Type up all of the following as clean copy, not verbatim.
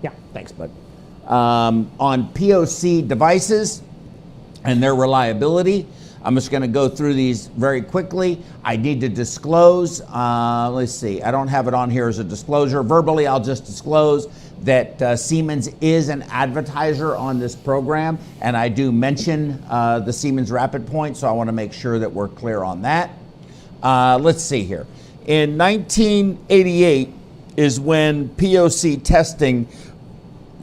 Yeah. Thanks, bud. On POC devices and their reliability, I'm just going to go through these very quickly. I need to disclose, let's see, I don't have it on here as a disclosure. Verbally, I'll just disclose that Siemens is an advertiser on this program, and I do mention the Siemens Rapid Point, so I want to make sure that we're clear on that. Let's see here. In 1988 is when POC testing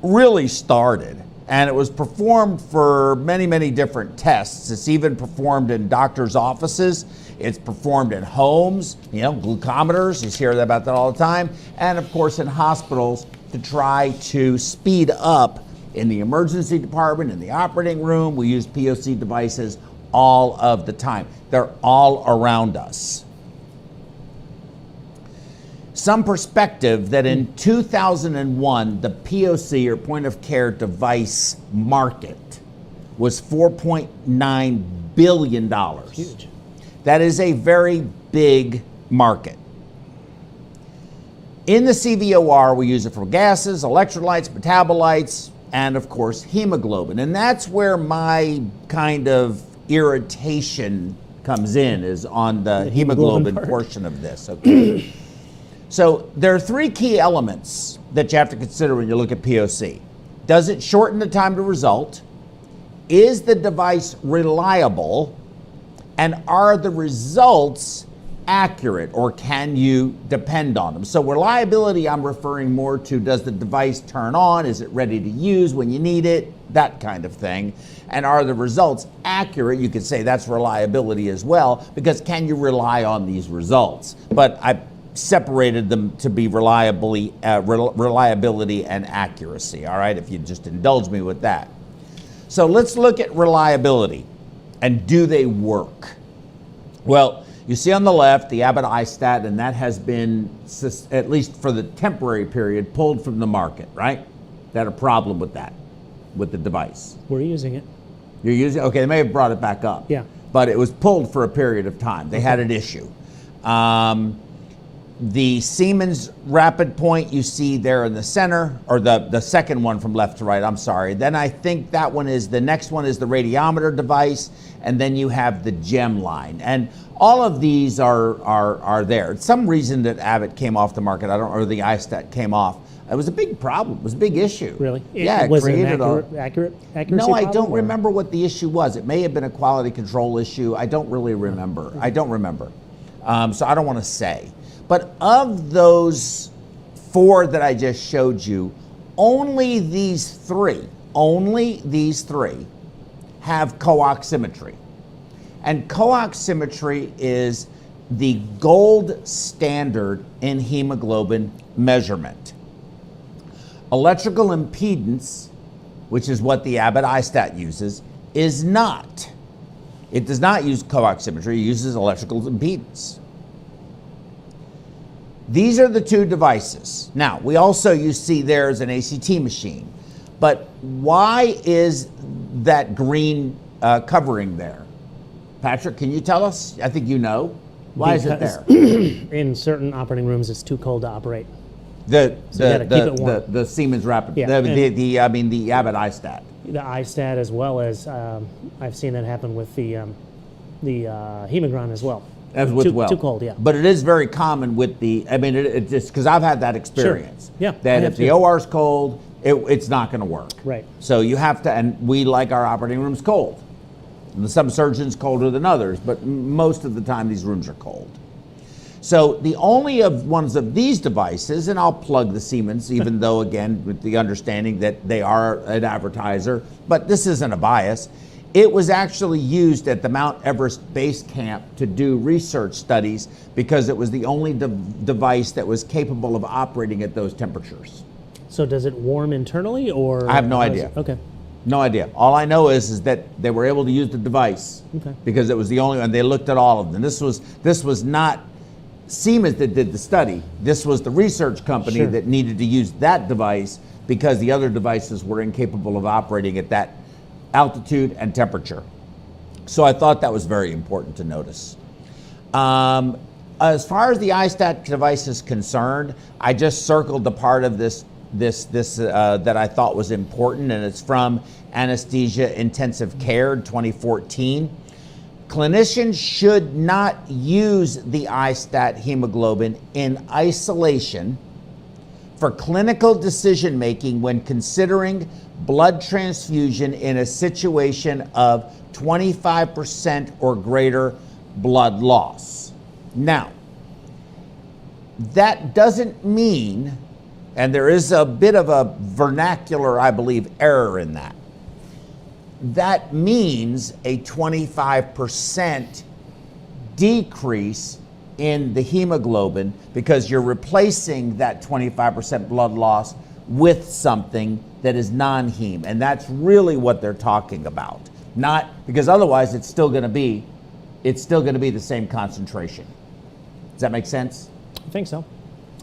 really started. And it was performed for many, many different tests. It's even performed in doctors' offices. It's performed in homes, you know, glucometers, you hear about that all the time. And of course in hospitals to try to speed up in the emergency department, in the operating room. We use POC devices all of the time. They're all around us. Some perspective that in 2001, the POC, or point of care device market, was $4.9 billion. Huge. That is a very big market. In the CVOR, we use it for gases, electrolytes, metabolites, and of course, hemoglobin. And that's where my kind of irritation comes in, is on the hemoglobin portion of this, okay? So there are three key elements that you have to consider when you look at POC. Does it shorten the time to result? Is the device reliable? And are the results accurate, or can you depend on them? So reliability, I'm referring more to, does the device turn on? Is it ready to use when you need it? That kind of thing. And are the results accurate? You could say that's reliability as well, because can you rely on these results? But I separated them to be reliability and accuracy, all right, if you just indulge me with that. So let's look at reliability, and do they work? Well, you see on the left the Abbott iStat, and that has been, at least for the temporary period, pulled from the market, right? They had a problem with that, with the device. We're using it. You're using it? Okay, they may have brought it back up. Yeah. But it was pulled for a period of time. They had an issue. The Siemens Rapid Point you see there in the center, or the second one from left to right, I'm sorry. Then I think that one is, the next one is the radiometer device, and then you have the GEM line. And all of these are there. It's some reason that Abbott came off the market, or the iStat came off. It was a big problem, it was a big issue. Really? Yeah, was it created an accuracy No, I problem, don't or? remember what the issue was. It may have been a quality control issue. I don't really remember. I don't remember. So I don't want to say. But of those four that I just showed you, only these three have co-oximetry. And co-oximetry is the gold standard in hemoglobin measurement. Electrical impedance, which is what the Abbott iStat uses, is not. It does not use co-oximetry, it uses electrical impedance. These are the two devices. Now, we also, you see there's an ACT machine, but why is that green covering there? Patrick, can you tell us? I think you know. Why is it there? In certain operating rooms, it's too cold to operate. The Siemens Rapid, Yeah, the Abbott iStat. The iStat, as well as I've seen that happen with the Hemogron as well. As with Too cold, yeah. But it is very common with the, I mean, it just, because I've had that experience. Sure. Yeah, That if the OR's cold, it's not going to work. Right. So you have to, and we like our operating rooms cold. And some surgeons colder than others, but most of the time these rooms are cold. So the only ones of these devices, and I'll plug the Siemens, even though, again, with the understanding that they are an advertiser, but this isn't a bias. It was actually used at the Mount Everest Base Camp to do research studies because it was the only device that was capable of operating at those temperatures. So does it warm internally, or? I have no idea. Okay. No idea. All I know is that they were able to use the device because it was the only one. They looked at all of them. This was not Siemens that did the study. This was the research company that needed to use that device because the other devices were incapable of operating at that altitude and temperature. So I thought that was very important to notice. As far as the iStat device is concerned, I just circled the part of this that I thought was important, and it's from Anesthesia Intensive Care 2014. Clinicians should not use the iStat hemoglobin in isolation for clinical decision making when considering blood transfusion in a situation of 25% or greater blood loss. Now, that doesn't mean, and there is a bit of a vernacular, I believe, error in that. That means a 25% decrease in the hemoglobin because you're replacing that 25% blood loss with something that is non-heme. And that's really what they're talking about. Not because otherwise it's still going to be the same concentration. Does that make sense? I think so.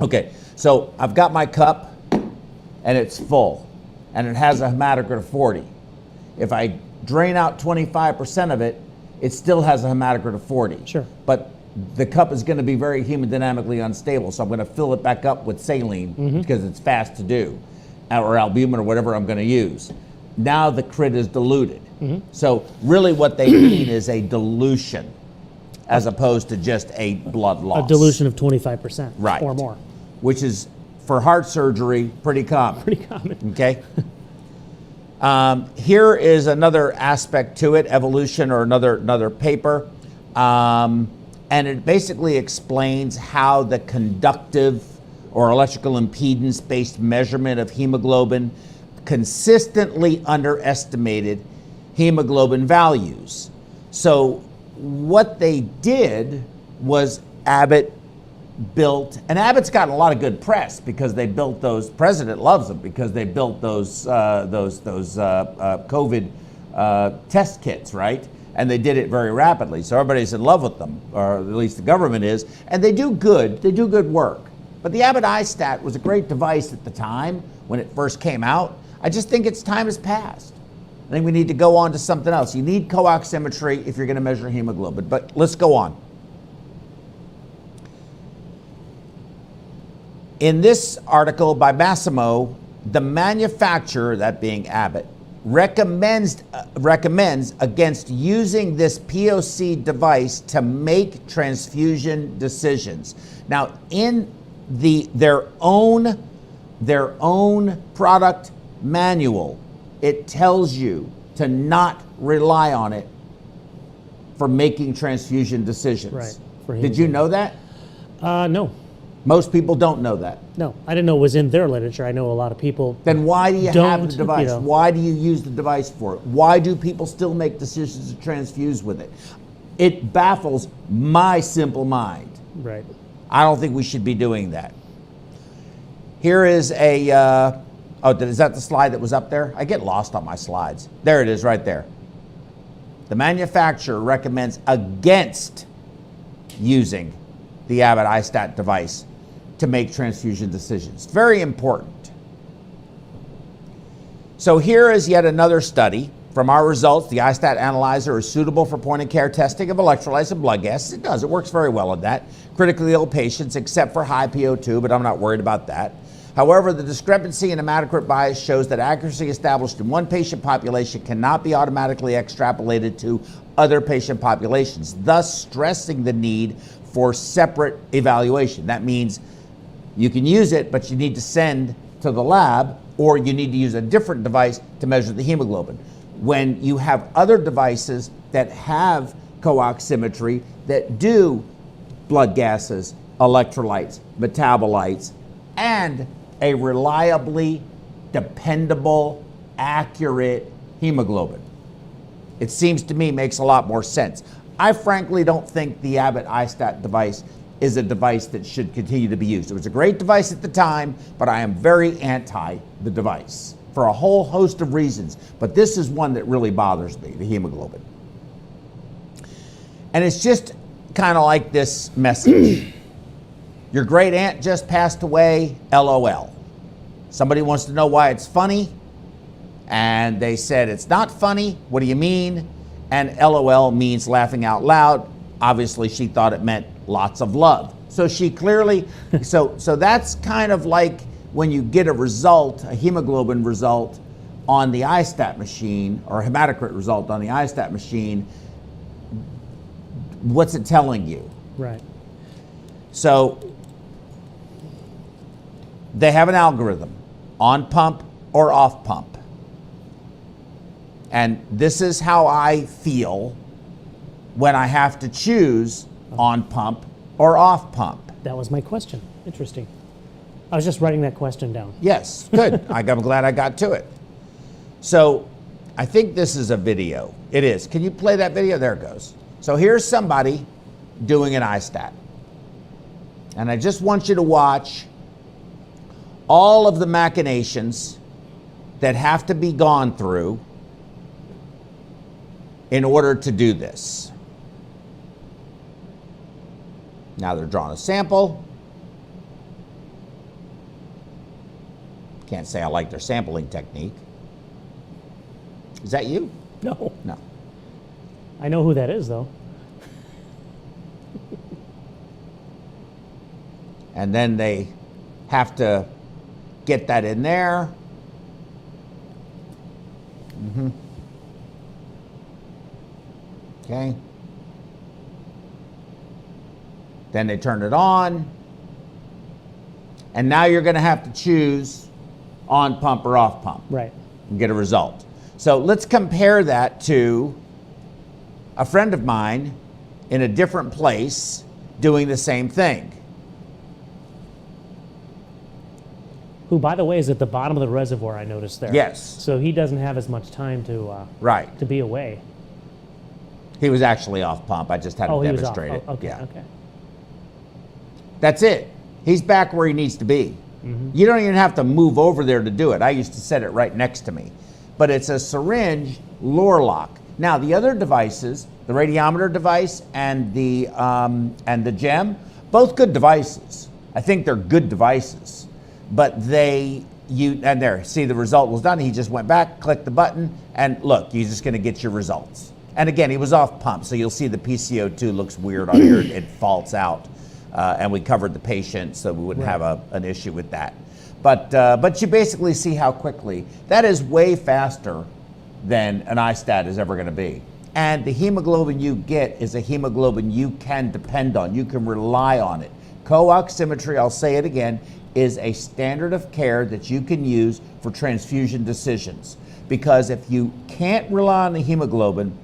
Okay, so I've got my cup and it's full and it has a hematocrit of 40. If I drain out 25% of it, it still has a hematocrit of 40. Sure. But the cup is going to be very hemodynamically unstable, so I'm going to fill it back up with saline because it's fast to do, or albumin or whatever I'm going to use. Now the crit is diluted. So really what they mean is a dilution as opposed to just a blood loss. A dilution of 25% right. or more. Which is, for heart surgery, pretty common. Pretty common. Okay. Here is another aspect to it, evolution, or another paper. And it basically explains how the conductive or electrical impedance-based measurement of hemoglobin consistently underestimated hemoglobin values. So what they did was Abbott built, and Abbott's gotten a lot of good press because they built those, President loves them because they built those COVID test kits, right? And they did it very rapidly. So everybody's in love with them, or at least the government is, and they do good work. But the Abbott iStat was a great device at the time when it first came out. I just think its time has passed. I think we need to go on to something else. You need co-oximetry if you're going to measure hemoglobin, but let's go on. In this article by Massimo, the manufacturer, that being Abbott, recommends against using this POC device to make transfusion decisions. Now, in their own product manual, it tells you to not rely on it for making transfusion decisions. Right. Did you know that? No. Most people don't know that. No, I didn't know it was in their literature. I know a lot of people. Then why do you have the device? You know. Why do you use the device for it? Why do people still make decisions to transfuse with it? It baffles my simple mind. Right. I don't think we should be doing that. Here is a, is that the slide that was up there? I get lost on my slides. There it is right there. The manufacturer recommends against using the Abbott iStat device to make transfusion decisions. Very important. So here is yet another study. From our results, the iStat analyzer is suitable for point-of-care testing of electrolytes and blood gases. It does. It works very well at that. Critically ill patients, except for high PO2, but I'm not worried about that. However, the discrepancy in hematocrit bias shows that accuracy established in one patient population cannot be automatically extrapolated to other patient populations, thus stressing the need for separate evaluation. That means you can use it, but you need to send to the lab, or you need to use a different device to measure the hemoglobin. When you have other devices that have co-oximetry that do blood gases, electrolytes, metabolites, and a reliably dependable, accurate hemoglobin, it seems to me makes a lot more sense. I frankly don't think the Abbott iStat device is a device that should continue to be used. It was a great device at the time, but I am very anti the device for a whole host of reasons. But this is one that really bothers me, the hemoglobin. And it's just kind of like this message. Your great aunt just passed away, LOL. Somebody wants to know why it's funny, and they said it's not funny. What do you mean? And LOL means laughing out loud. Obviously, she thought it meant lots of love. So she clearly, so that's kind of like when you get a result, a hemoglobin result on the iStat machine, or a hematocrit result on the iStat machine, what's it telling you? Right. So they have an algorithm, on pump or off pump. And this is how I feel when I have to choose on pump or off pump. That was my question. Interesting. I was just writing that question down. Yes, good. I'm glad I got to it. So I think this is a video. It is. Can you play that video? There it goes. So here's somebody doing an iStat. And I just want you to watch all of the machinations that have to be gone through in order to do this. Now they're drawing a sample. Can't say I like their sampling technique. Is that you? No. No. I know who that is, though. And then they have to get that in there. Okay. Then they turn it on. And now you're going to have to choose on pump or off pump. Right. And get a result. So let's compare that to a friend of mine in a different place doing the same thing. Who, by the way, is at the bottom of the reservoir, I noticed there. Yes. So he doesn't have as much time to Right. to be away. He was actually off pump. I just had to He was off. demonstrate it. Oh, okay, Yeah. okay. That's it. He's back where he needs to be. You don't even have to move over there to do it. I used to set it right next to me. But it's a syringe lure lock. Now, the other devices, the radiometer device and the GEM, both good devices. I think they're good devices. But and there, see, the result was done. He just went back, clicked the button, and look, you're just going to get your results. And again, he was off pump, so you'll see the PCO2 looks weird on here. It faults out. And we covered the patient, so we wouldn't have an issue with that. But you basically see how quickly. That is way faster than an iStat is ever going to be. And the hemoglobin you get is a hemoglobin you can depend on. You can rely on it. Co-oximetry, I'll say it again, is a standard of care that you can use for transfusion decisions. Because if you can't rely on the hemoglobin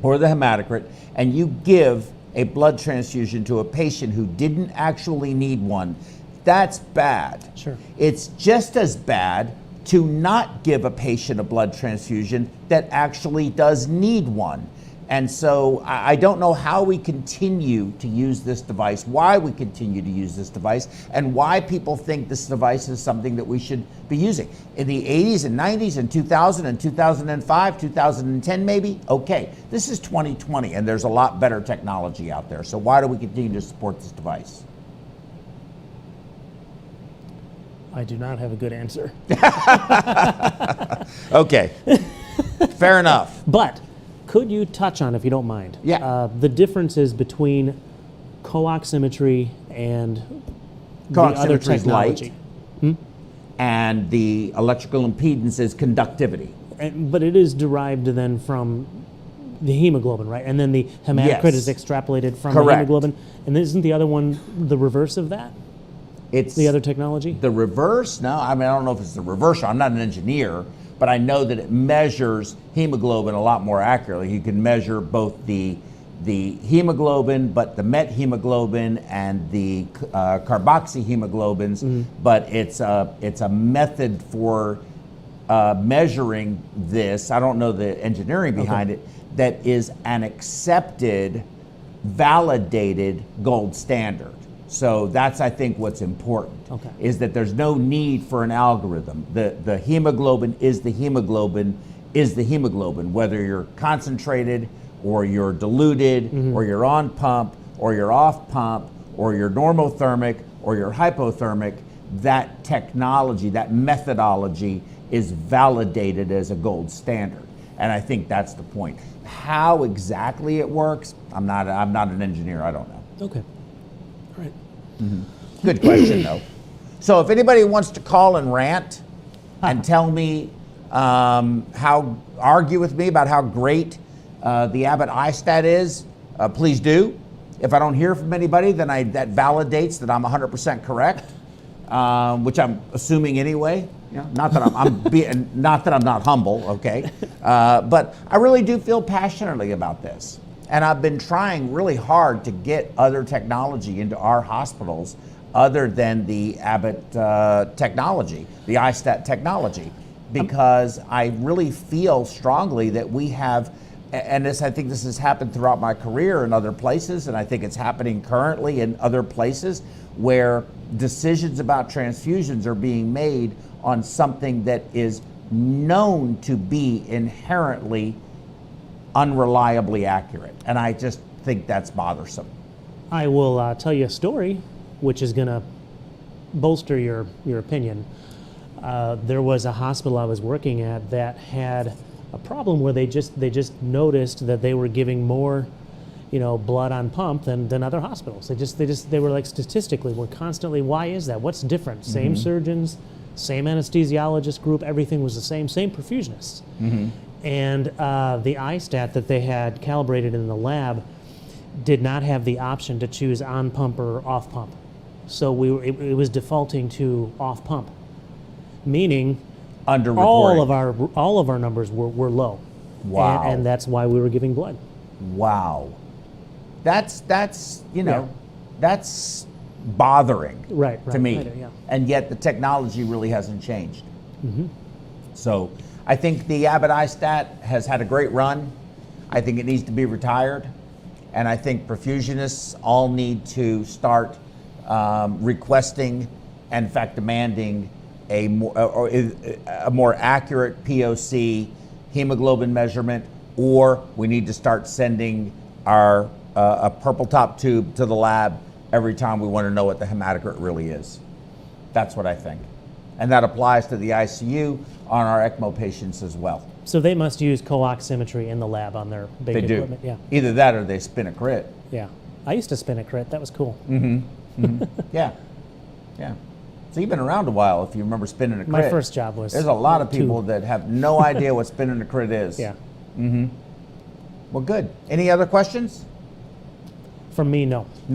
or the hematocrit, and you give a blood transfusion to a patient who didn't actually need one, that's bad. Sure. It's just as bad to not give a patient a blood transfusion that actually does need one. And so I don't know how we continue to use this device, why we continue to use this device, and why people think this device is something that we should be using. In the 80s and 90s and 2000 and 2005, 2010 maybe, okay. This is 2020 and there's a lot better technology out there. So why do we continue to support this device? I do not have a good answer. Okay, fair enough. But could you touch on, if you don't mind, the differences between co-oximetry and the other technology? Light, and the electrical impedance is conductivity. But it is derived then from the hemoglobin, right? And then the hematocrit is extrapolated from the hemoglobin. And isn't the other one the reverse of that? It's the other technology? The reverse? No, I mean, I don't know if it's the reverse. I'm not an engineer, but I know that it measures hemoglobin a lot more accurately. You can measure both the hemoglobin, but the methemoglobin and the carboxyhemoglobins, but it's a method for measuring this. I don't know the engineering behind it, that is an accepted, validated gold standard. So that's, I think, what's important, is that there's no need for an algorithm. The hemoglobin is the hemoglobin is the hemoglobin, whether you're concentrated or you're diluted or you're on pump or you're off pump or you're normothermic or you're hypothermic. That technology, that methodology is validated as a gold standard. And I think that's the point. How exactly it works, I'm not an engineer, I don't know. Okay. All right. Good question, though. So if anybody wants to call and rant and tell me argue with me about how great the Abbott iStat is, please do. If I don't hear from anybody, then that validates that I'm 100% correct, which I'm assuming anyway. You know, not that not that I'm not humble, okay? But I really do feel passionately about this, and I've been trying really hard to get other technology into our hospitals other than the Abbott technology, the iStat technology, because I really feel strongly that we have. And I think this has happened throughout my career in other places, and I think it's happening currently in other places where decisions about transfusions are being made on something that is known to be inherently unreliably accurate. And I just think that's bothersome. I will tell you a story which is going to bolster your opinion. There was a hospital I was working at that had a problem where they just noticed that they were giving more, blood on pump than other hospitals. They were like, statistically, we're constantly, why is that? What's different? Same surgeons, same anesthesiologist group, everything was the same perfusionists. And the iStat that they had calibrated in the lab did not have the option to choose on pump or off pump. So it was defaulting to off pump, meaning all of our numbers were low. Wow. And that's why we were giving blood. Wow. That's that's bothering to me. Yeah. And yet the technology really hasn't changed. So I think the Abbott iStat has had a great run. I think it needs to be retired. And I think perfusionists all need to start requesting and in fact demanding a more accurate POC hemoglobin measurement, or we need to start sending our a purple top tube to the lab every time we want to know what the hematocrit really is. That's what I think. And that applies to the ICU on our ECMO patients as well. So they must use co-oximetry in the lab on their big equipment? They do. Yeah. Either that or they spin a crit. Yeah. I used to spin a crit. That was cool. Yeah. Yeah. So you've been around a while if you remember spinning a crit. My first job was... There's a lot of people that have no idea what spinning a crit is. Yeah. Well, good. Any other questions? From me, no.